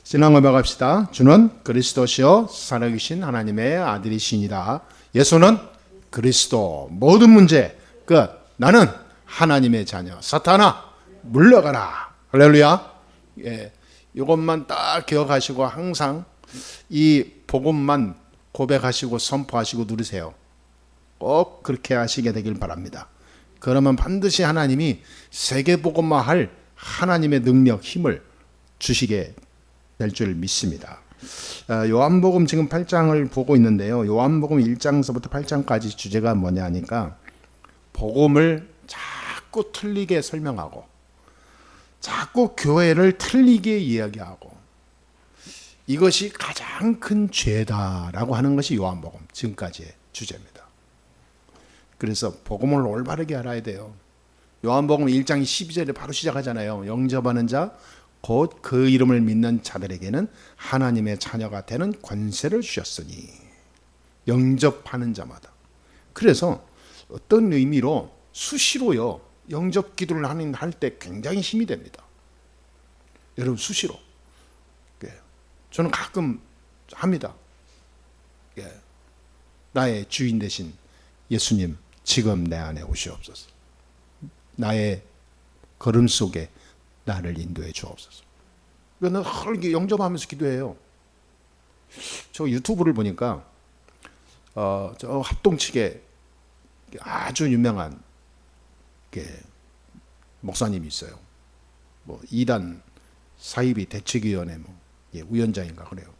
신앙 고백합시다. 주는 그리스도시요 살아계신 하나님의 아들이시니라. 예수는 그리스도. 모든 문제 끝. 나는 하나님의 자녀. 사탄아 물러가라. 할렐루야. 예, 이것만 딱 기억하시고 항상 이 복음만 고백하시고 선포하시고 누리세요. 꼭 그렇게 하시게 되길 바랍니다. 그러면 반드시 하나님이 세계 복음화할 하나님의 능력, 힘을 주시게 될 줄 믿습니다. 요한복음 지금 8장을 보고 있는데요. 요한복음 1장서부터 8장까지 주제가 뭐냐 하니까 복음을 자꾸 틀리게 설명하고 자꾸 교회를 틀리게 이야기하고 이것이 가장 큰 죄다라고 하는 것이 요한복음 지금까지의 주제입니다. 그래서 복음을 올바르게 알아야 돼요. 요한복음 1장 12절에 바로 시작하잖아요. 영접하는 자 곧 그 이름을 믿는 자들에게는 하나님의 자녀가 되는 권세를 주셨으니. 영접하는 자마다. 그래서 어떤 의미로 수시로요 영접 기도를 할 때 굉장히 힘이 됩니다. 여러분 수시로. 저는 가끔 합니다. 나의 주인 되신 예수님 지금 내 안에 오시옵소서. 나의 걸음 속에 나를 인도해 주옵소서. 그러니까 늘 영접하면서 기도해요. 저 유튜브를 보니까 저 합동측에 아주 유명한 목사님이 있어요. 뭐 2단 사이비 대책위원회 위원장인가 그래요.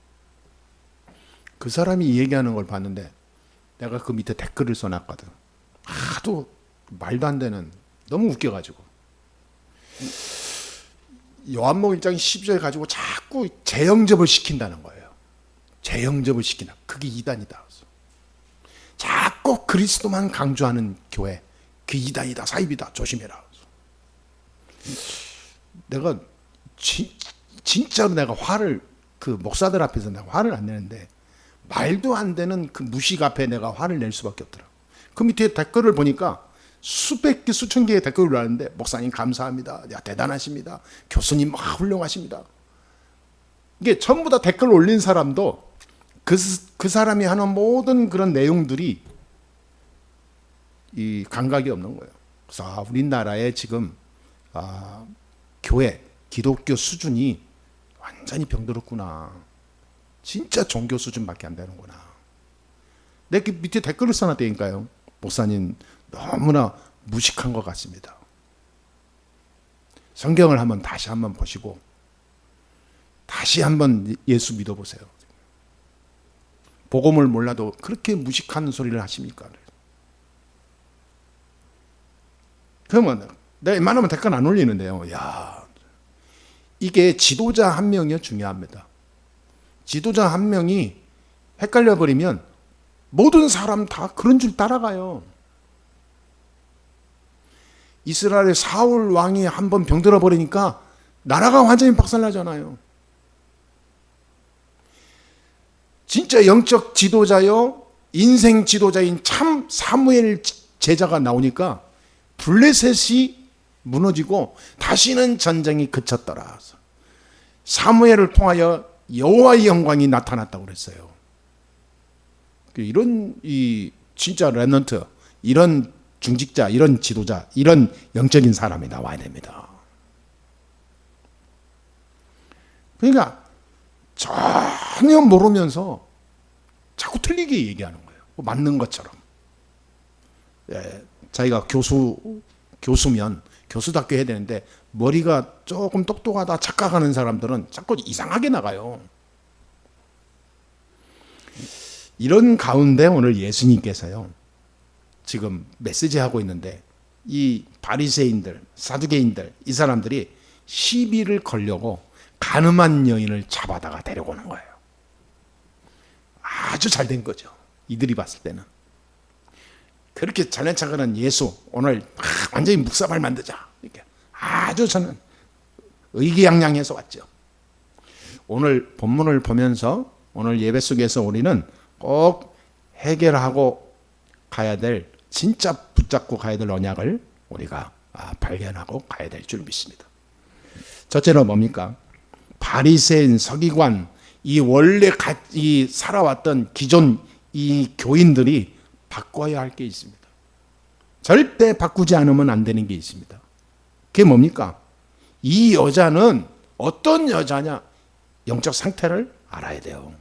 그 사람이 얘기하는 걸 봤는데 내가 그 밑에 댓글을 써놨거든. 하도 말도 안 되는, 너무 웃겨가지고. 요한복음 1장 12절 가지고 자꾸 재영접을 시킨다는 거예요. 재영접을 시키나. 그게 이단이다. 자꾸 그리스도만 강조하는 교회, 그 이단이다, 사입이다, 조심해라. 내가 진짜로 내가 화를, 그 목사들 앞에서 내가 화를 안 내는데 말도 안 되는 그 무식 앞에 내가 화를 낼 수밖에 없더라. 그 밑에 댓글을 보니까 수백 개, 수천 개의 댓글을 달았는데 목사님 감사합니다. 야, 대단하십니다. 교수님 훌륭하십니다. 이게 전부 다 댓글 올린 사람도 그 사람이 하는 모든 그런 내용들이 이 감각이 없는 거예요. 그래서 우리나라의 지금 교회, 기독교 수준이 완전히 병들었구나. 진짜 종교 수준밖에 안 되는구나. 내 그 밑에 댓글을 써놨다니까요. 목사님 너무나 무식한 것 같습니다. 성경을 다시 한번 보시고 다시 한번 예수 믿어보세요. 복음을 몰라도 그렇게 무식한 소리를 하십니까? 그러면 내가 웬만하면 댓글 안 올리는데요. 야, 이게 지도자 한 명이 중요합니다. 지도자 한 명이 헷갈려 버리면 모든 사람 다 그런 줄 따라가요. 이스라엘의 사울 왕이 한번 병들어 버리니까 나라가 완전히 박살나잖아요. 진짜 영적 지도자요, 인생 지도자인 참 사무엘 제자가 나오니까 블레셋이 무너지고 다시는 전쟁이 그쳤더라. 사무엘을 통하여 여호와의 영광이 나타났다고 그랬어요. 이런 진짜 렘넌트, 이런 중직자, 이런 지도자, 이런 영적인 사람이 나와야 됩니다. 그러니까 전혀 모르면서 자꾸 틀리게 얘기하는 거예요. 맞는 것처럼. 자기가 교수면 교수답게 해야 되는데 머리가 조금 똑똑하다 착각하는 사람들은 자꾸 이상하게 나가요. 이런 가운데 오늘 예수님께서요, 지금 메시지 하고 있는데 이 바리새인들, 사두개인들, 이 사람들이 시비를 걸려고 간음한 여인을 잡아다가 데려오는 거예요. 아주 잘된 거죠. 이들이 봤을 때는. 그렇게 잘난 척하는 예수, 오늘 완전히 묵사발 만들자. 이렇게 아주 저는 의기양양해서 왔죠. 오늘 본문을 보면서 오늘 예배 속에서 우리는 꼭 해결하고 가야 될, 진짜 붙잡고 가야 될 언약을 우리가 발견하고 가야 될 줄 믿습니다. 첫째로 뭡니까? 바리새인, 서기관, 이 원래 이 살아왔던 기존 이 교인들이 바꿔야 할 게 있습니다. 절대 바꾸지 않으면 안 되는 게 있습니다. 그게 뭡니까? 이 여자는 어떤 여자냐? 영적 상태를 알아야 돼요.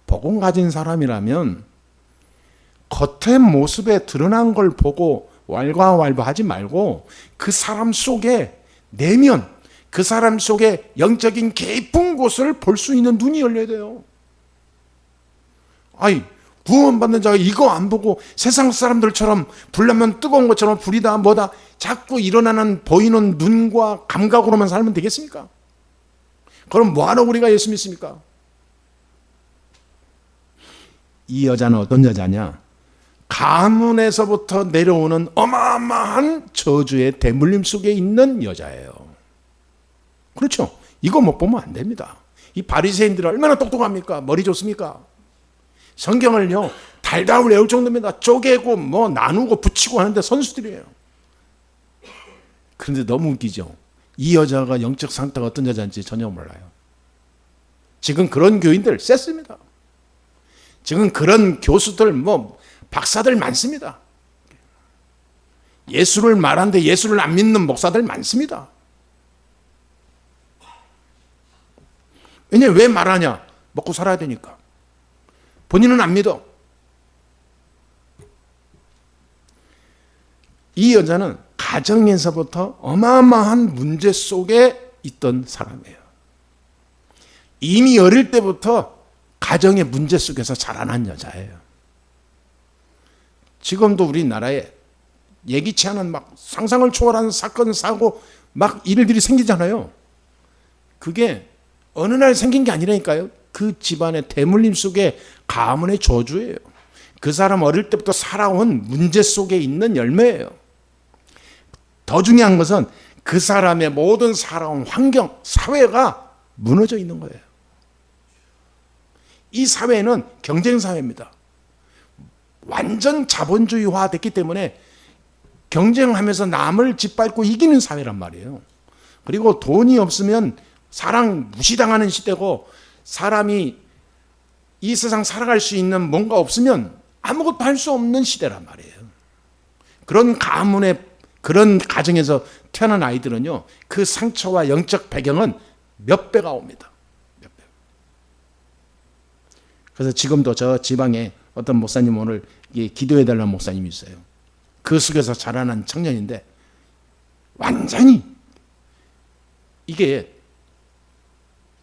복음 가진 사람이라면 겉의 모습에 드러난 걸 보고 왈가왈부하지 말고 그 사람 속에 내면, 그 사람 속에 영적인 깊은 곳을 볼 수 있는 눈이 열려야 돼요. 아이, 구원받는 자가 이거 안 보고 세상 사람들처럼 불나면 뜨거운 것처럼 불이다 뭐다 자꾸 일어나는 보이는 눈과 감각으로만 살면 되겠습니까? 그럼 뭐하러 우리가 예수 믿습니까? 이 여자는 어떤 여자냐? 가문에서부터 내려오는 어마어마한 저주의 대물림 속에 있는 여자예요. 그렇죠? 이거 못 보면 안 됩니다. 이 바리새인들이 얼마나 똑똑합니까? 머리 좋습니까? 성경을요 달달 외울 정도입니다. 쪼개고 뭐 나누고 붙이고 하는데 선수들이에요. 그런데 너무 웃기죠. 이 여자가 영적 상태가 어떤 여자인지 전혀 몰라요. 지금 그런 교인들 셌습니다. 지금 그런 교수들 뭐 박사들 많습니다. 예수를 말하는데 예수를 안 믿는 목사들 많습니다. 왜냐면 왜 말하냐? 먹고 살아야 되니까. 본인은 안 믿어. 이 여자는 가정에서부터 어마어마한 문제 속에 있던 사람이에요. 이미 어릴 때부터 가정의 문제 속에서 자라난 여자예요. 지금도 우리나라에 예기치 않은 막 상상을 초월하는 사건, 사고 막 일들이 생기잖아요. 그게 어느 날 생긴 게 아니라니까요. 그 집안의 대물림 속에 가문의 저주예요. 그 사람 어릴 때부터 살아온 문제 속에 있는 열매예요. 더 중요한 것은 그 사람의 모든 살아온 환경, 사회가 무너져 있는 거예요. 이 사회는 경쟁사회입니다. 완전 자본주의화 됐기 때문에 경쟁하면서 남을 짓밟고 이기는 사회란 말이에요. 그리고 돈이 없으면 사랑 무시당하는 시대고, 사람이 이 세상 살아갈 수 있는 뭔가 없으면 아무것도 할 수 없는 시대란 말이에요. 그런 가문의 그런 가정에서 태어난 아이들은요, 그 상처와 영적 배경은 몇 배가 옵니다. 몇 배. 그래서 지금도 저 지방에 어떤 목사님 오늘 기도해달라는 목사님이 있어요. 그 속에서 자라난 청년인데 완전히 이게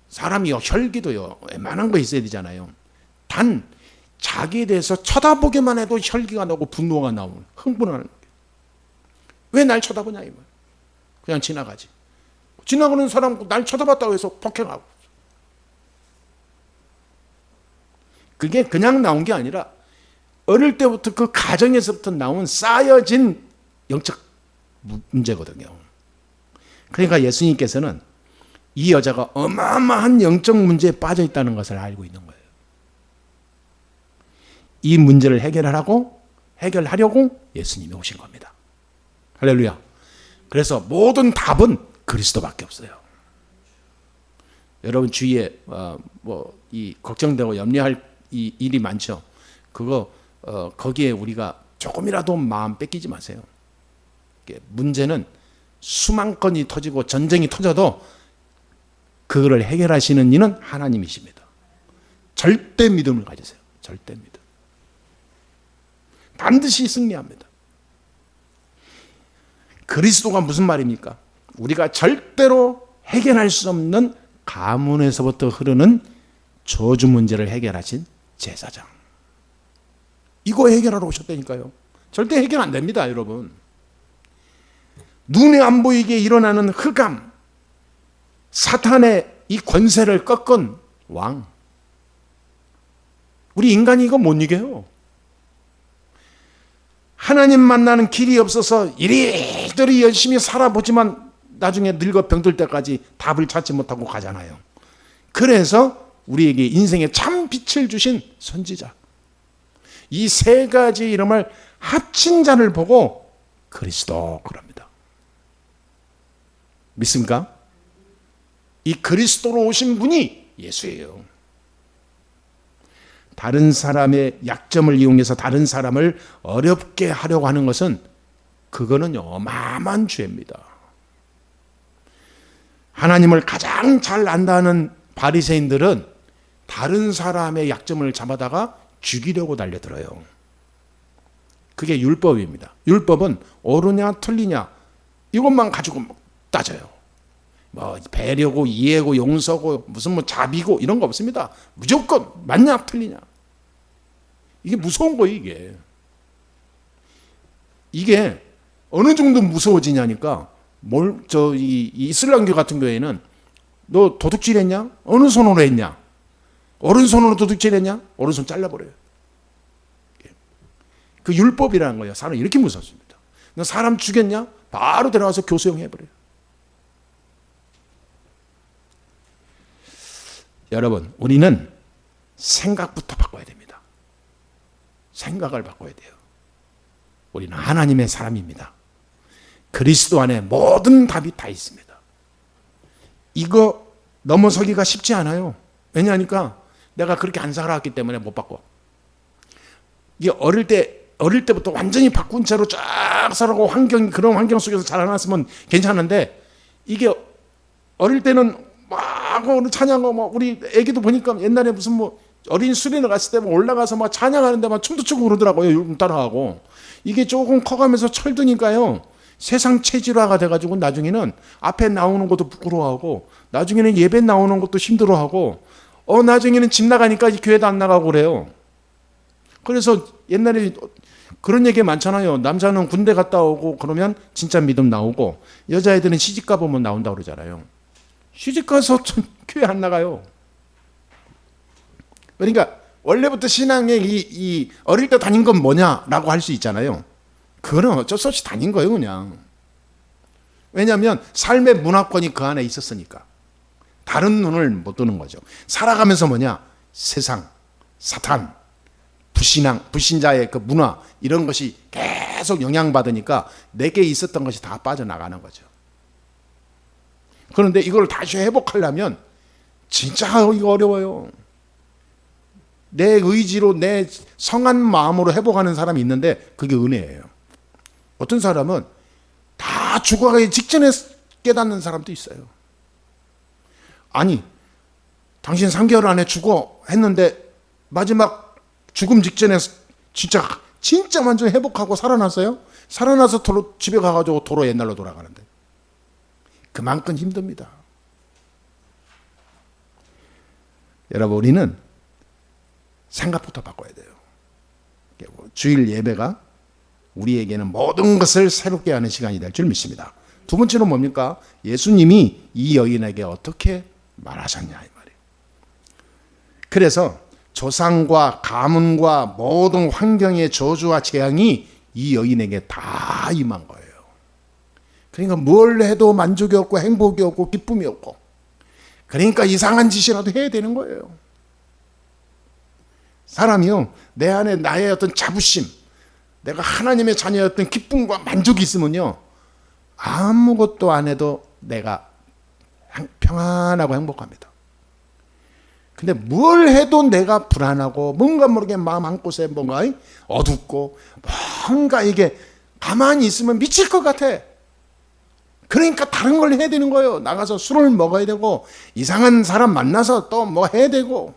사람이요 혈기도요 웬만한 거 있어야 되잖아요. 단 자기에 대해서 쳐다보기만 해도 혈기가 나고 분노가 나오는, 흥분하는 거예요. 왜 날 쳐다보냐 이 말. 그냥 지나가지. 지나가는 사람 날 쳐다봤다고 해서 폭행하고. 그게 그냥 나온 게 아니라 어릴 때부터 그 가정에서부터 나온 쌓여진 영적 문제거든요. 그러니까 예수님께서는 이 여자가 어마어마한 영적 문제에 빠져 있다는 것을 알고 있는 거예요. 이 문제를 해결하려고 예수님이 오신 겁니다. 할렐루야. 그래서 모든 답은 그리스도밖에 없어요. 여러분 주위에 이 걱정되고 염려할 이 일이 많죠. 그거 거기에 우리가 조금이라도 마음 뺏기지 마세요. 문제는 수만 건이 터지고 전쟁이 터져도 그거를 해결하시는 이는 하나님이십니다. 절대 믿음을 가지세요. 절대 믿음. 반드시 승리합니다. 그리스도가 무슨 말입니까? 우리가 절대로 해결할 수 없는 가문에서부터 흐르는 저주 문제를 해결하신 제사장. 이거 해결하러 오셨다니까요. 절대 해결 안 됩니다, 여러분. 눈에 안 보이게 일어나는 흑암, 사탄의 이 권세를 꺾은 왕. 우리 인간이 이거 못 이겨요. 하나님 만나는 길이 없어서 이리저리 열심히 살아보지만 나중에 늙어 병들 때까지 답을 찾지 못하고 가잖아요. 그래서 우리에게 인생의 참 빛을 주신 선지자, 이 세 가지 이름을 합친 자를 보고 그리스도 그럽니다. 믿습니까? 이 그리스도로 오신 분이 예수예요. 다른 사람의 약점을 이용해서 다른 사람을 어렵게 하려고 하는 것은 그거는요 어마어마한 죄입니다. 하나님을 가장 잘 안다는 바리새인들은 다른 사람의 약점을 잡아다가 죽이려고 달려들어요. 그게 율법입니다. 율법은 옳으냐 틀리냐 이것만 가지고 따져요. 뭐 배려고 이해고 용서고 무슨 뭐 자비고 이런 거 없습니다. 무조건 맞냐 틀리냐. 이게 무서운 거예요. 이게 어느 정도 무서워지냐니까 이 이슬람교 같은 경우에는 너 도둑질했냐? 어느 손으로 했냐? 오른손으로 도둑질했냐? 오른손 잘라버려요. 그 율법이라는 거예요. 사람 이렇게 무섭습니다. 너 사람 죽였냐? 바로 들어가서 교수형 해버려요. 여러분, 우리는 생각부터 바꿔야 됩니다. 생각을 바꿔야 돼요. 우리는 하나님의 사람입니다. 그리스도 안에 모든 답이 다 있습니다. 이거 넘어서기가 쉽지 않아요. 왜냐하니까 내가 그렇게 안 살아왔기 때문에 못 바꿔. 이게 어릴 때부터 완전히 바꾼 채로 쫙 살아고 그런 환경 속에서 자라났으면 괜찮은데 이게 어릴 때는 막 찬양하고 우리 애기도 보니까 옛날에 무슨 뭐 어린 수련회 갔을 때 올라가서 막 찬양하는데 막 춤도 추고 그러더라고요. 따라하고. 이게 조금 커가면서 철드니까요. 세상 체질화가 돼가지고 나중에는 앞에 나오는 것도 부끄러워하고 나중에는 예배 나오는 것도 힘들어하고 나중에는 집 나가니까 교회도 안 나가고 그래요. 그래서 옛날에 그런 얘기 많잖아요. 남자는 군대 갔다 오고 그러면 진짜 믿음 나오고 여자애들은 시집 가보면 나온다고 그러잖아요. 시집 가서 교회 안 나가요. 그러니까 원래부터 신앙에 이 어릴 때 다닌 건 뭐냐라고 할 수 있잖아요. 그거는 어쩔 수 없이 다닌 거예요, 그냥. 왜냐하면 삶의 문화권이 그 안에 있었으니까. 다른 눈을 못 뜨는 거죠. 살아가면서 세상, 사탄, 불신자의 그 문화 이런 것이 계속 영향받으니까 내게 있었던 것이 다 빠져나가는 거죠. 그런데 이걸 다시 회복하려면 진짜 이거 어려워요. 내 의지로 내 성한 마음으로 회복하는 사람이 있는데 그게 은혜예요. 어떤 사람은 다 죽어가기 직전에 깨닫는 사람도 있어요. 아니, 당신 3개월 안에 죽어 했는데 마지막 죽음 직전에 진짜 완전 회복하고 살아났어요. 살아나서 집에 가가지고 도로 옛날로 돌아가는데 그만큼 힘듭니다. 여러분, 우리는 생각부터 바꿔야 돼요. 주일 예배가 우리에게는 모든 것을 새롭게 하는 시간이 될 줄 믿습니다. 두 번째는 뭡니까? 예수님이 이 여인에게 어떻게 말하셨냐 이 말이에요. 그래서 조상과 가문과 모든 환경의 저주와 재앙이 이 여인에게 다 임한 거예요. 그러니까 뭘 해도 만족이 없고 행복이 없고 기쁨이 없고 그러니까 이상한 짓이라도 해야 되는 거예요. 사람이요, 내 안에 나의 어떤 자부심, 내가 하나님의 자녀였던 기쁨과 만족이 있으면요, 아무것도 안 해도 내가 평안하고 행복합니다. 근데 뭘 해도 내가 불안하고 뭔가 모르게 마음 한곳에 뭔가 어둡고 뭔가 이게 가만히 있으면 미칠 것 같아. 그러니까 다른 걸 해야 되는 거예요. 나가서 술을 먹어야 되고 이상한 사람 만나서 또 뭐 해야 되고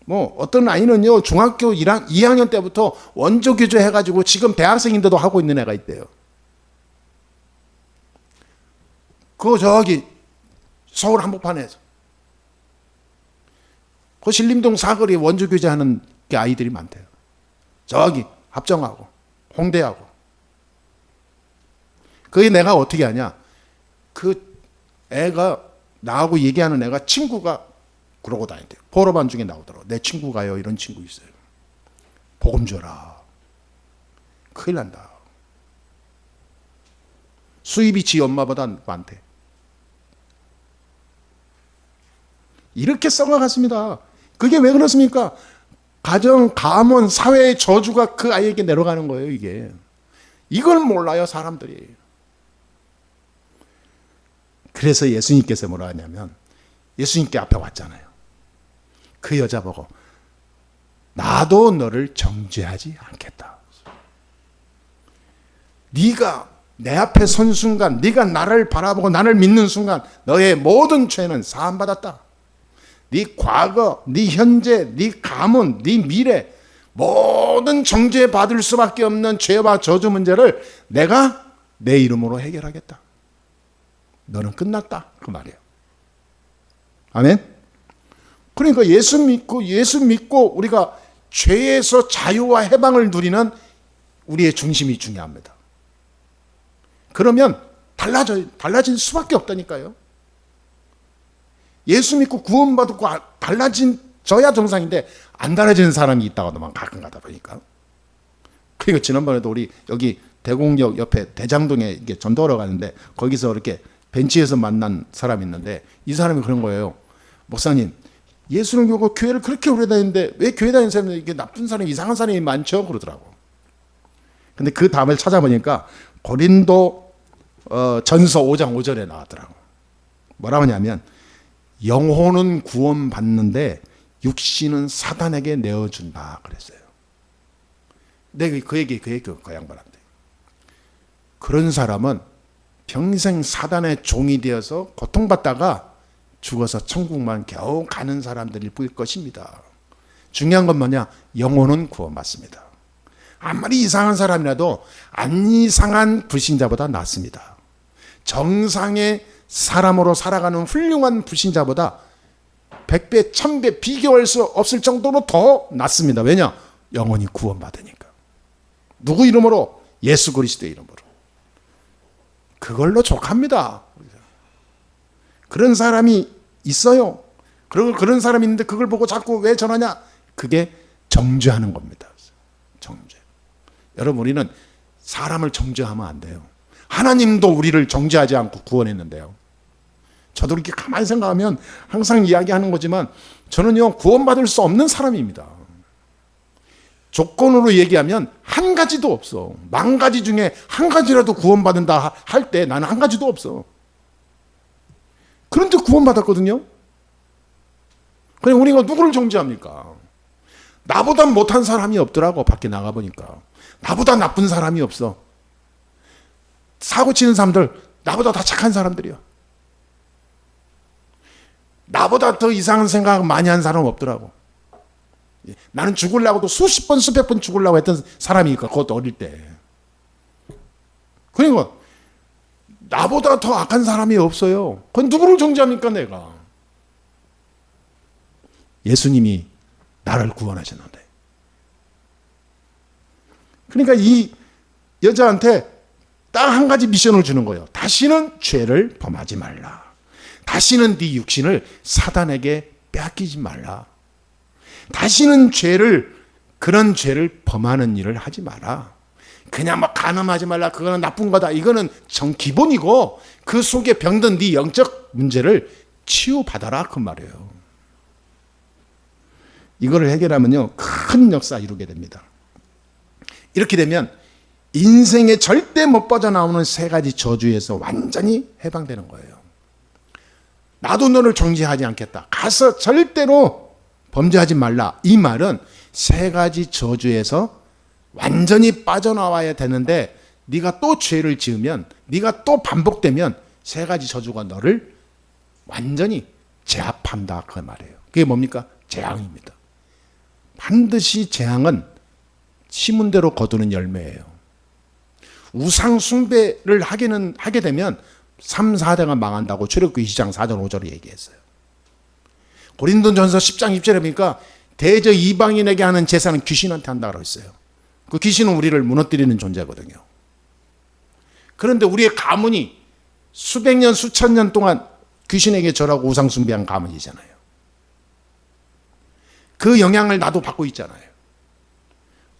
뭐 어떤 아이는요 중학교 2학년 때부터 원조교조 해가지고 지금 대학생인데도 하고 있는 애가 있대요. 그거 저기 서울 한복판에서 그 신림동 사거리 원조교제 하는 게 아이들이 많대요. 저기 합정하고 홍대하고. 그게 내가 어떻게 하냐, 그 애가 나하고 얘기하는 애가 친구가 그러고 다닌대요. 포로반 중에 나오더라고. 내 친구가요 이런 친구 있어요. 복음 줘라. 큰일 난다. 수입이 지 엄마보다 많대. 이렇게 썩어갔습니다. 그게 왜 그렇습니까? 가정, 가문, 사회의 저주가 그 아이에게 내려가는 거예요. 이게. 이걸 몰라요 사람들이. 그래서 예수님께서 뭐라 하냐면 예수님께 앞에 왔잖아요. 그 여자 보고 나도 너를 정죄하지 않겠다. 네가 내 앞에 선 순간, 네가 나를 바라보고 나를 믿는 순간 너의 모든 죄는 사함받았다. 네 과거, 네 현재, 네 가문, 네 미래 모든 정죄받을 수밖에 없는 죄와 저주 문제를 내가 내 이름으로 해결하겠다. 너는 끝났다. 그 말이에요. 아멘. 그러니까 예수 믿고 우리가 죄에서 자유와 해방을 누리는 우리의 중심이 중요합니다. 그러면 달라질 수밖에 없다니까요. 예수 믿고 구원받고 달라져야 정상인데 안 달라지는 사람이 있다고만 가끔 가다 보니까. 그리고 지난번에도 우리 여기 대공역 옆에 대장동에 이게 전도하러 가는데 거기서 이렇게 벤치에서 만난 사람이 있는데 이 사람이 그런 거예요. 목사님, 예수를 믿고 교회를 그렇게 오래 다니는데 왜 교회 다니는 사람들이 이게 나쁜 사람이 이상한 사람이 많죠? 그러더라고. 근데 그 답을 찾아보니까 고린도 전서 5장 5절에 나왔더라고. 뭐라고 하냐면 영혼은 구원받는데 육신은 사단에게 내어준다 그랬어요. 내가 그 얘기 그 양반한테. 그런 사람은 평생 사단의 종이 되어서 고통받다가 죽어서 천국만 겨우 가는 사람들일 뿐일 것입니다. 중요한 건 뭐냐? 영혼은 구원받습니다. 아무리 이상한 사람이라도 안 이상한 불신자보다 낫습니다. 정상의 사람으로 살아가는 훌륭한 불신자보다 100배, 1000배 비교할 수 없을 정도로 더 낫습니다. 왜냐? 영혼이 구원받으니까. 누구 이름으로? 예수 그리스도의 이름으로. 그걸로 족합니다. 그런 사람이 있어요. 그런 사람이 있는데 그걸 보고 자꾸 왜 전하냐? 그게 정죄하는 겁니다. 정죄. 여러분, 우리는 사람을 정죄하면 안 돼요. 하나님도 우리를 정죄하지 않고 구원했는데요. 저도 이렇게 가만히 생각하면 항상 이야기하는 거지만 저는요, 구원받을 수 없는 사람입니다. 조건으로 얘기하면 한 가지도 없어. 10,000가지 중에 한 가지라도 구원받는다 할 때 나는 한 가지도 없어. 그런데 구원받았거든요. 그냥 우리가 누구를 정죄합니까? 나보다 못한 사람이 없더라고. 밖에 나가보니까. 나보다 나쁜 사람이 없어. 사고 치는 사람들 나보다 다 착한 사람들이야. 나보다 더 이상한 생각 많이 한 사람 없더라고. 나는 죽으려고도 수십 번 수백 번 죽으려고 했던 사람이니까, 그것도 어릴 때. 그러니까 나보다 더 악한 사람이 없어요. 그건 누구를 정죄합니까? 내가. 예수님이 나를 구원하셨는데. 그러니까 이 여자한테 딱 한 가지 미션을 주는 거예요. 다시는 죄를 범하지 말라. 다시는 네 육신을 사단에게 빼앗기지 말라. 다시는 그런 죄를 범하는 일을 하지 마라. 그냥 막 간음하지 말라. 그거는 나쁜 거다. 이거는 기본이고 그 속에 병든 네 영적 문제를 치유받아라. 그 말이에요. 이거를 해결하면요, 큰 역사 이루게 됩니다. 이렇게 되면 인생에 절대 못 빠져나오는 3가지 저주에서 완전히 해방되는 거예요. 나도 너를 정죄하지 않겠다. 가서 절대로 범죄하지 말라. 이 말은 3가지 저주에서 완전히 빠져나와야 되는데 네가 또 죄를 지으면, 네가 또 반복되면 3가지 저주가 너를 완전히 제압한다. 그 말이에요. 그게 뭡니까? 재앙입니다. 반드시 재앙은 심은대로 거두는 열매예요. 우상 숭배를 하게 되면 3, 4대가 망한다고 출애굽기 20장 4절 5절에 얘기했어요. 고린도전서 10장 20절에 보니까 대저 이방인에게 하는 제사는 귀신한테 한다고 했어요. 그 귀신은 우리를 무너뜨리는 존재거든요. 그런데 우리의 가문이 수백 년, 수천 년 동안 귀신에게 절하고 우상 숭배한 가문이잖아요. 그 영향을 나도 받고 있잖아요.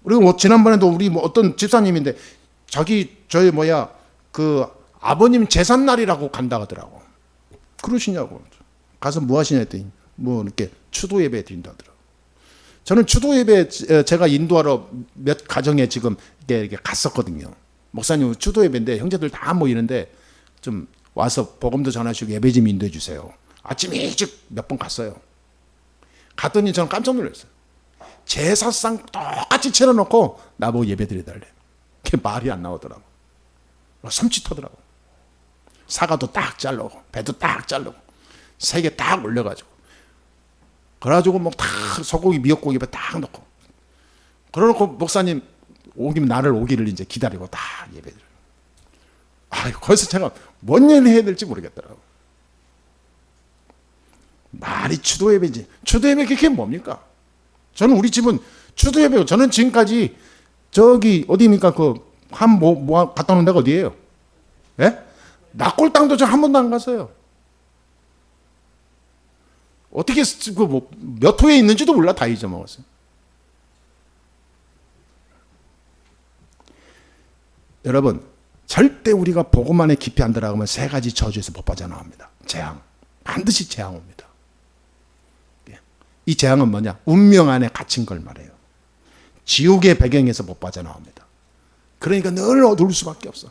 그리고 지난번에도 우리 어떤 집사님인데 그 아버님 제삿날이라고 간다 하더라고. 그러시냐고. 가서 뭐 하시냐 했더니 이렇게 추도 예배 드린다 하더라고. 저는 추도 예배 제가 인도하러 몇 가정에 지금 이렇게 갔었거든요. 목사님 추도 예배인데 형제들 다 모이는데 좀 와서 복음도 전하시고 예배 좀 인도해 주세요. 아침에 일찍 몇 번 갔어요. 갔더니 저는 깜짝 놀랐어요. 제사상 똑같이 차려놓고 나보고 예배 드려달래. 그게 말이 안 나오더라고. 섬찟하더라고. 사과도 딱 자르고 배도 딱 자르고 3개 딱 올려가지고 그래가지고 뭐 다 소고기 미역고기 딱 넣고 그래놓고 목사님 나를 오기를 이제 기다리고 다 예배드려요. 거기서 제가 뭔 얘기를 해야 될지 모르겠더라고. 말이 추도예배지. 추도예배 그게 뭡니까? 저는 우리 집은 추도예배고 저는 지금까지 저기 어디입니까? 뭐 갔다 오는 데가 어디예요? 예? 낙골 땅도 저 한 번도 안 갔어요. 어떻게 몇 호에 있는지도 몰라. 다 잊어먹었어요. 여러분, 절대 우리가 복음 안에 깊이 안 들어가면 3가지 저주에서 못 빠져나옵니다. 재앙. 반드시 재앙 옵니다. 이 재앙은 뭐냐? 운명 안에 갇힌 걸 말해요. 지옥의 배경에서 못 빠져나옵니다. 그러니까 늘 어두울 수밖에 없어.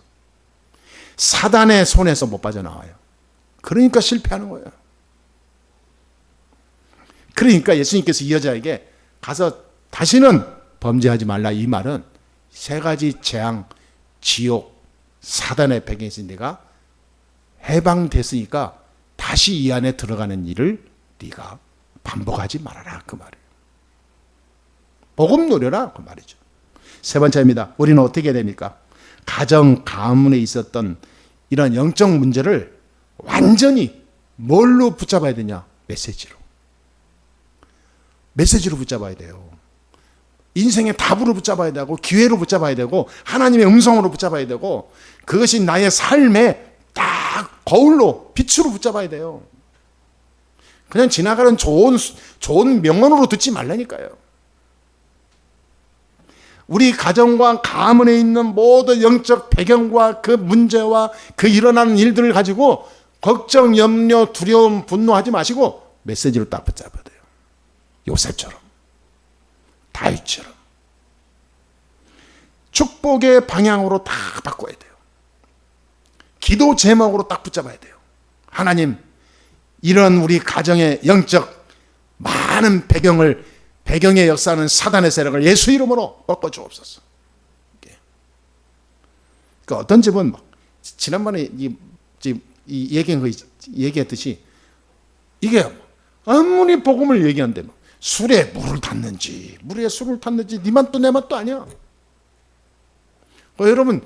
사단의 손에서 못 빠져나와요. 그러니까 실패하는 거예요. 그러니까 예수님께서 이 여자에게 가서 다시는 범죄하지 말라 이 말은 3가지 재앙, 지옥, 사단의 배경에서 네가 해방됐으니까 다시 이 안에 들어가는 일을 네가 반복하지 말아라 그 말이에요. 복음 누려라 그 말이죠. 3번째입니다. 우리는 어떻게 해야 됩니까? 가정, 가문에 있었던 이런 영적 문제를 완전히 뭘로 붙잡아야 되냐? 메시지로. 메시지로 붙잡아야 돼요. 인생의 답으로 붙잡아야 되고 기회로 붙잡아야 되고 하나님의 음성으로 붙잡아야 되고 그것이 나의 삶에 딱 거울로 빛으로 붙잡아야 돼요. 그냥 지나가는 좋은 명언으로 듣지 말라니까요. 우리 가정과 가문에 있는 모든 영적 배경과 그 문제와 그 일어나는 일들을 가지고 걱정, 염려, 두려움, 분노하지 마시고 메시지로 딱 붙잡아야 돼요. 요셉처럼, 다윗처럼 축복의 방향으로 다 바꿔야 돼요. 기도 제목으로 딱 붙잡아야 돼요. 하나님, 이런 우리 가정의 영적 많은 배경에 역사하는 사단의 세력을 예수 이름으로 꺾어주옵소서. 그러니까 어떤 집은 지난번에 얘기했듯이 이게 아무리 복음을 얘기한데 술에 물을 탔는지 물에 술을 탔는지 네 맛도 내 맛도 아니야. 여러분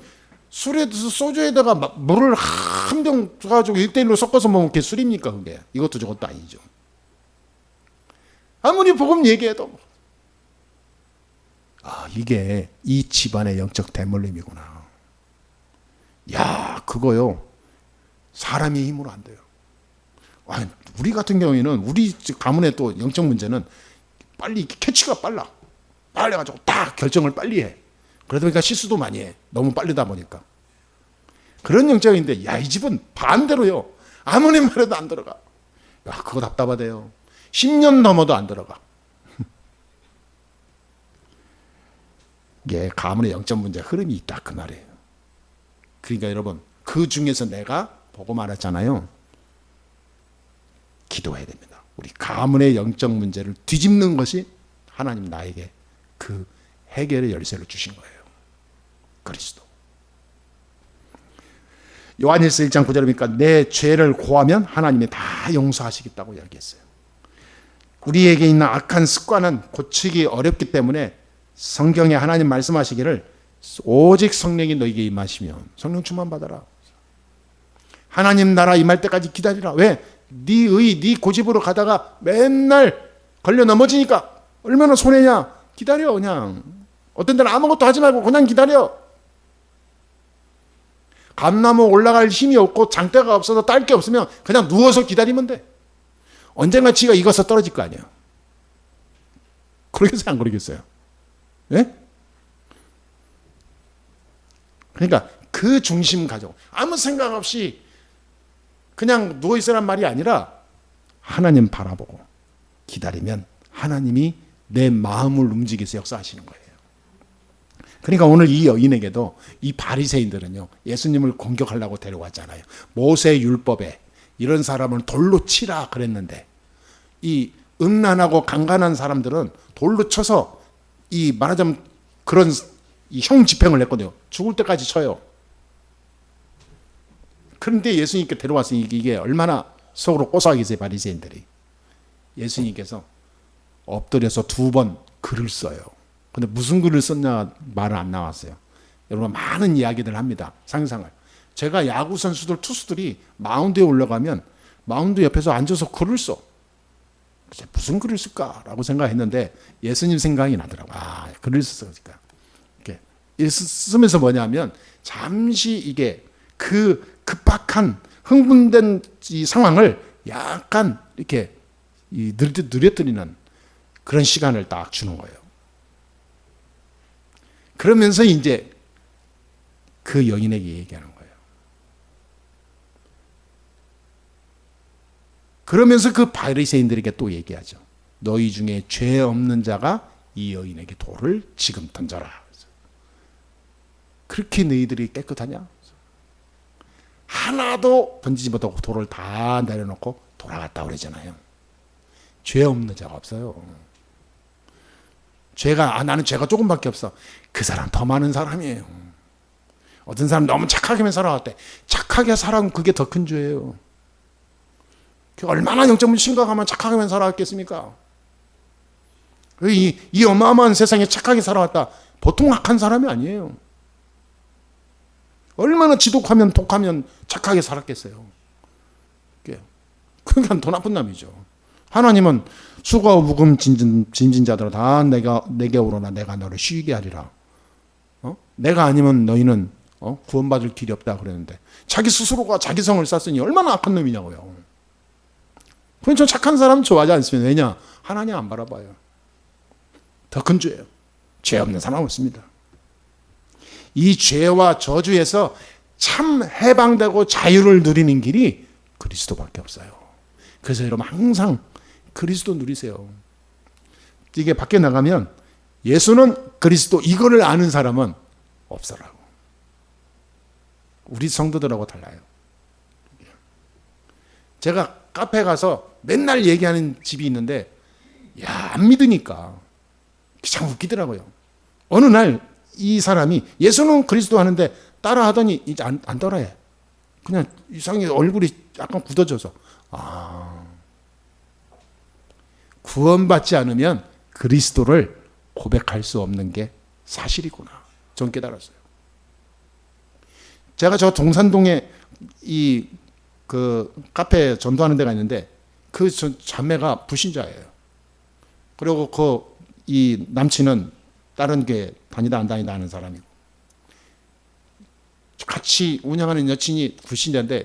술에 소주에다가 물을 한 병 가지고 1대1로 섞어서 먹으면 그게 술입니까? 그게 이것도 저것도 아니죠. 아무리 복음 얘기해도 이게 이 집안의 영적 대물림이구나. 야 그거요 사람의 힘으로 안 돼요. 우리 같은 경우에는 우리 가문의 또 영적 문제는 빨리 캐치가 빨라가지고 딱 결정을 빨리 해. 그러다 보니까 실수도 많이 해. 너무 빠르다 보니까. 그런 영적인데 이 집은 반대로요. 아무리 말해도 안 들어가. 그거 답답하대요. 10년 넘어도 안 들어가. 이게 가문의 영적 문제 흐름이 있다 그 말이에요. 그러니까 여러분 그 중에서 내가 보고 말했잖아요. 기도해야 됩니다. 우리 가문의 영적 문제를 뒤집는 것이 하나님 나에게 그 해결의 열쇠를 주신 거예요. 그리스도. 요한일서 1장 9절이니까 내 죄를 고하면 하나님이 다 용서하시겠다고 이야기했어요. 우리에게 있는 악한 습관은 고치기 어렵기 때문에 성경에 하나님 말씀하시기를 오직 성령이 너에게 임하시면 성령 충만 받아라. 하나님 나라 임할 때까지 기다리라. 왜? 네 고집으로 가다가 맨날 걸려 넘어지니까 얼마나 손해냐. 기다려 그냥. 어떤 때는 아무것도 하지 말고 그냥 기다려. 감나무 올라갈 힘이 없고 장대가 없어서 딸 게 없으면 그냥 누워서 기다리면 돼. 언젠가 지가 익어서 떨어질 거 아니에요. 그러겠어요? 안 그러겠어요? 예? 그러니까 그 중심 가지고 아무 생각 없이 그냥 누워있으란 말이 아니라 하나님 바라보고 기다리면 하나님이 내 마음을 움직여서 역사하시는 거예요. 그러니까 오늘 이 여인에게도 이 바리새인들은요 예수님을 공격하려고 데려왔잖아요. 모세 율법에 이런 사람을 돌로 치라 그랬는데 이 음란하고 강간한 사람들은 돌로 쳐서 이 말하자면 그런 이 형 집행을 했거든요. 죽을 때까지 쳐요. 그런데 예수님께 데려와서 이게 얼마나 속으로 고소하겠어요, 바리새인들이. 예수님께서 엎드려서 2번 글을 써요. 근데 무슨 글을 썼냐 말은 안 나왔어요. 여러분 많은 이야기들 합니다. 상상을. 제가 야구 선수들 투수들이 마운드에 올라가면 마운드 옆에서 앉아서 글을 써. 무슨 글을 쓸까라고 생각했는데 예수님 생각이 나더라고요. 아, 글을 썼으니까. 이렇게 쓰면서 뭐냐면 잠시 이게 그 급박한 흥분된 이 상황을 약간 이렇게 느려뜨리는 그런 시간을 딱 주는 거예요. 그러면서 이제 그 여인에게 얘기하는 거예요. 그러면서 그 바리새인들에게 또 얘기하죠. 너희 중에 죄 없는 자가 이 여인에게 돌을 지금 던져라. 그렇게 너희들이 깨끗하냐? 하나도 던지지 못하고 돌을 다 내려놓고 돌아갔다 그러잖아요. 죄 없는 자가 없어요. 나는 죄가 조금밖에 없어. 그 사람 더 많은 사람이에요. 어떤 사람 너무 착하게만 살아왔대. 착하게 살아온 그게 더 큰 죄예요. 얼마나 영적으로 심각하면 착하게만 살아왔겠습니까? 이 어마어마한 세상에 착하게 살아왔다. 보통 악한 사람이 아니에요. 얼마나 지독하면 독하면 착하게 살았겠어요. 그러니까 더 나쁜 놈이죠. 하나님은 수고와 무금 짐진 자들아 다 내게 오로나 내가 너를 쉬게 하리라. 내가 아니면 너희는 구원받을 길이 없다 그랬는데 자기 스스로가 자기 성을 쌌으니 얼마나 악한 놈이냐고요. 그러니까 착한 사람 좋아하지 않습니다. 왜냐? 하나님 안 바라봐요. 더 큰 죄예요. 죄 없는 사람 없습니다. 이 죄와 저주에서 참 해방되고 자유를 누리는 길이 그리스도밖에 없어요. 그래서 여러분 항상 그리스도 누리세요. 이게 밖에 나가면 예수는 그리스도 이거를 아는 사람은 없어라고. 우리 성도들하고 달라요. 제가 카페 가서 맨날 얘기하는 집이 있는데 안 믿으니까 참 웃기더라고요. 어느 날 이 사람이 예수는 그리스도 하는데 따라하더니 이제 안 따라해. 그냥 이상하게 얼굴이 약간 굳어져서 구원받지 않으면 그리스도를 고백할 수 없는 게 사실이구나. 전 깨달았어요. 제가 저 동산동에 그 카페 전도하는 데가 있는데 그 자매가 불신자예요. 그리고 이 남친은 다른 게 다니다 안 다니다 하는 사람이고 같이 운영하는 여친이 불신자인데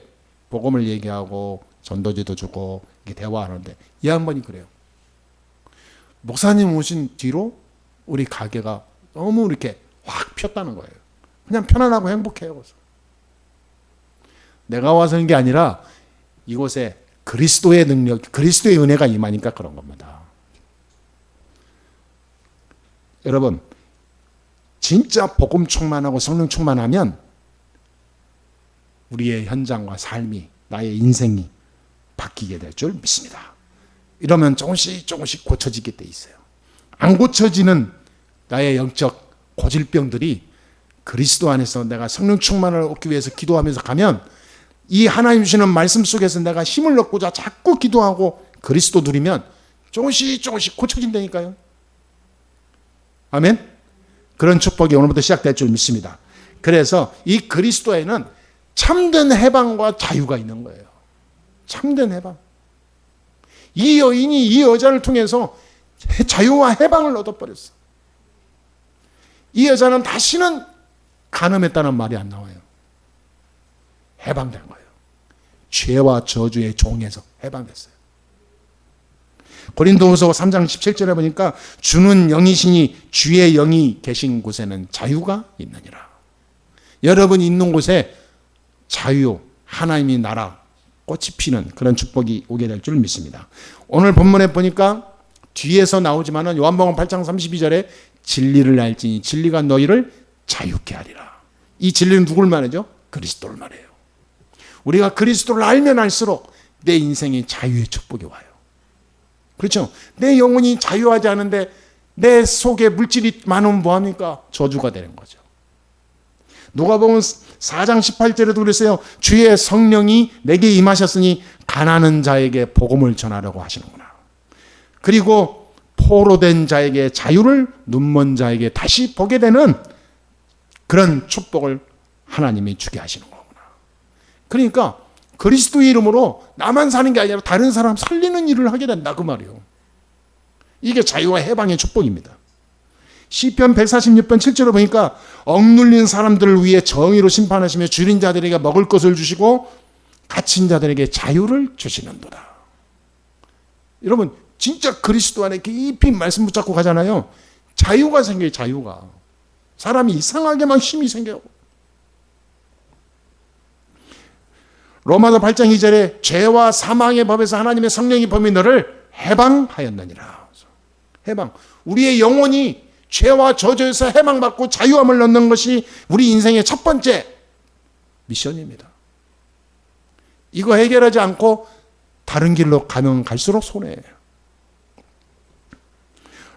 복음을 얘기하고 전도지도 주고 이렇게 대화하는데 이 양반이 그래요. 목사님 오신 뒤로 우리 가게가 너무 이렇게 확 폈다는 거예요. 그냥 편안하고 행복해요. 그래서 내가 와서 하는 게 아니라 이곳에 그리스도의 능력, 그리스도의 은혜가 임하니까 그런 겁니다. 여러분, 진짜 복음 충만하고 성령 충만하면 우리의 현장과 삶이, 나의 인생이 바뀌게 될 줄 믿습니다. 이러면 조금씩 고쳐지게 돼 있어요. 안 고쳐지는 나의 영적 고질병들이 그리스도 안에서 내가 성령 충만을 얻기 위해서 기도하면서 가면 이 하나님 주시는 말씀 속에서 내가 힘을 얻고자 자꾸 기도하고 그리스도 누리면 조금씩 고쳐진다니까요. 아멘? 그런 축복이 오늘부터 시작될 줄 믿습니다. 그래서 이 그리스도에는 참된 해방과 자유가 있는 거예요. 참된 해방. 이 여인이 이 여자를 통해서 자유와 해방을 얻어버렸어. 이 여자는 다시는 간음했다는 말이 안 나와요. 해방된 거예요. 죄와 저주의 종에서 해방됐어요. 고린도후서 3장 17절에 보니까 주는 영이시니 주의 영이 계신 곳에는 자유가 있느니라. 여러분이 있는 곳에 자유, 하나님이 나라, 꽃이 피는 그런 축복이 오게 될 줄 믿습니다. 오늘 본문에 보니까 뒤에서 나오지만은 요한복음 8장 32절에 진리를 알지니 진리가 너희를 자유케 하리라. 이 진리는 누굴 말하죠? 그리스도를 말해요. 우리가 그리스도를 알면 알수록 내 인생에 자유의 축복이 와요. 그렇죠? 내 영혼이 자유하지 않은데 내 속에 물질이 많으면 뭐합니까? 저주가 되는 거죠. 누가복음 4장 18절에도 그랬어요. 주의 성령이 내게 임하셨으니 가난한 자에게 복음을 전하려고 하시는구나. 그리고 포로된 자에게 자유를, 눈먼 자에게 다시 보게 되는 그런 축복을 하나님이 주게 하시는 거구나. 그러니까 그리스도의 이름으로 나만 사는 게 아니라 다른 사람 살리는 일을 하게 된다, 그 말이에요. 이게 자유와 해방의 축복입니다. 시편 146편 7절을 보니까 억눌린 사람들을 위해 정의로 심판하시며 줄인 자들에게 먹을 것을 주시고 갇힌 자들에게 자유를 주시는도다. 여러분, 진짜 그리스도 안에 깊이 말씀 붙잡고 가잖아요. 자유가 생겨요, 자유가. 사람이 이상하게만 힘이 생겨요. 로마서 8장 2절에 죄와 사망의 법에서 하나님의 성령이 범이 너를 해방하였느니라. 해방. 우리의 영혼이 죄와 저주에서 해방받고 자유함을 얻는 것이 우리 인생의 첫 번째 미션입니다. 이거 해결하지 않고 다른 길로 가면 갈수록 손해예요.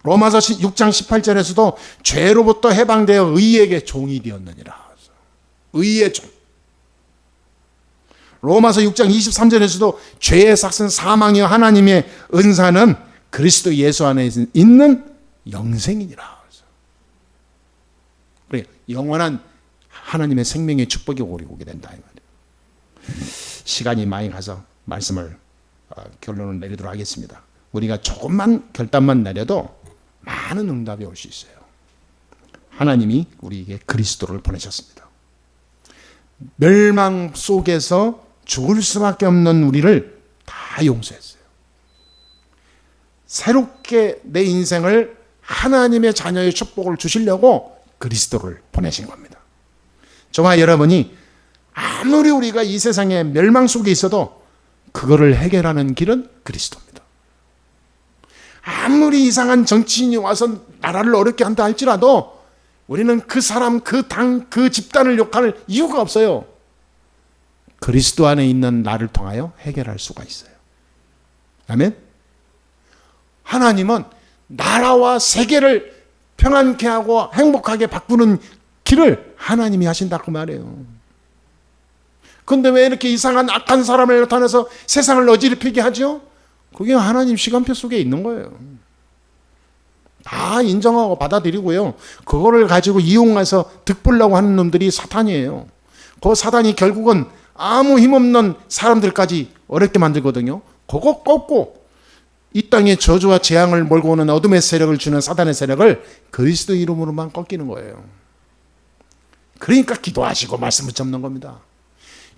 로마서 6장 18절에서도 죄로부터 해방되어 의에게 종이 되었느니라. 의의 종. 로마서 6장 23절에서도 죄의 삭은 사망이요 하나님의 은사는 그리스도 예수 안에 있는 영생이니라. 그래, 영원한 하나님의 생명의 축복이 오게 된다, 이 말이에요. 시간이 많이 가서 말씀을 결론을 내리도록 하겠습니다. 우리가 조금만 결단만 내려도 많은 응답이 올 수 있어요. 하나님이 우리에게 그리스도를 보내셨습니다. 멸망 속에서 죽을 수밖에 없는 우리를 다 용서했어요. 새롭게 내 인생을 하나님의 자녀의 축복을 주시려고 그리스도를 보내신 겁니다. 저와 여러분이 아무리 우리가 이 세상에 멸망 속에 있어도 그거를 해결하는 길은 그리스도입니다. 아무리 이상한 정치인이 와서 나라를 어렵게 한다 할지라도 우리는 그 사람, 그 당, 그 집단을 욕할 이유가 없어요. 그리스도 안에 있는 나를 통하여 해결할 수가 있어요. 아멘? 하나님은 나라와 세계를 평안케 하고 행복하게 바꾸는 길을 하나님이 하신다, 그 말이에요. 그런데 왜 이렇게 이상한 악한 사람을 나타내서 세상을 어지럽히게 하죠? 그게 하나님 시간표 속에 있는 거예요. 다 인정하고 받아들이고요. 그거를 가지고 이용해서 득보려고 하는 놈들이 사탄이에요. 그 사탄이 결국은 아무 힘없는 사람들까지 어렵게 만들거든요. 그거 꺾고 이 땅에 저주와 재앙을 몰고 오는 어둠의 세력을 주는 사탄의 세력을 그리스도 이름으로만 꺾이는 거예요. 그러니까 기도하시고 말씀 붙잡는 겁니다.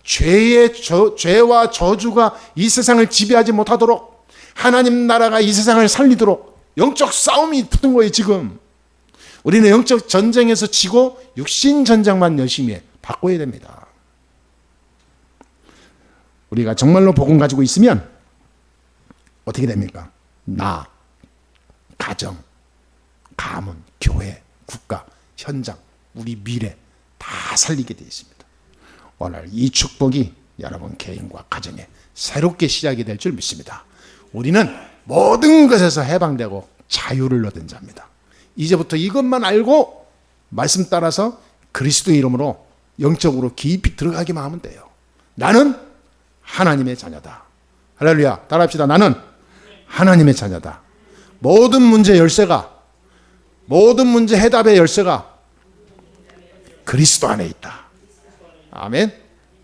죄와 저주가 이 세상을 지배하지 못하도록, 하나님 나라가 이 세상을 살리도록 영적 싸움이 붙은 거예요, 지금. 우리는 영적 전쟁에서 지고 육신 전쟁만 열심히 해. 바꿔야 됩니다. 우리가 정말로 복음 가지고 있으면 어떻게 됩니까? 나, 가정, 가문, 교회, 국가, 현장, 우리 미래 다 살리게 되어 있습니다. 오늘 이 축복이 여러분 개인과 가정에 새롭게 시작이 될 줄 믿습니다. 우리는 모든 것에서 해방되고 자유를 얻은 자입니다. 이제부터 이것만 알고 말씀 따라서 그리스도 이름으로 영적으로 깊이 들어가기만 하면 돼요. 나는 하나님의 자녀다. 할렐루야. 따라합시다. 나는 하나님의 자녀다. 모든 문제 열쇠가, 모든 문제 해답의 열쇠가 그리스도 안에 있다. 아멘.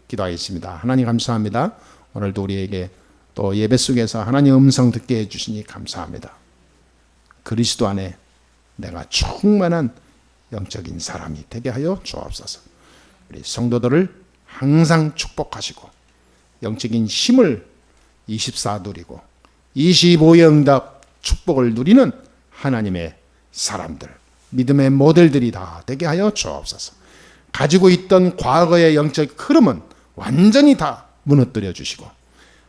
기도하겠습니다. 하나님 감사합니다. 오늘도 우리에게 또 예배 속에서 하나님 음성 듣게 해주시니 감사합니다. 그리스도 안에 내가 충만한 영적인 사람이 되게 하여 주옵소서. 우리 성도들을 항상 축복하시고 영적인 힘을 24 누리고 25의 응답 축복을 누리는 하나님의 사람들, 믿음의 모델들이 다 되게 하여 주옵소서. 가지고 있던 과거의 영적 흐름은 완전히 다 무너뜨려 주시고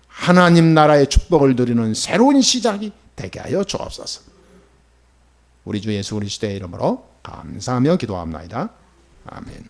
하나님 나라의 축복을 누리는 새로운 시작이 되게 하여 주옵소서. 우리 주 예수 그리스도의 이름으로 감사하며 기도합니다. 아멘.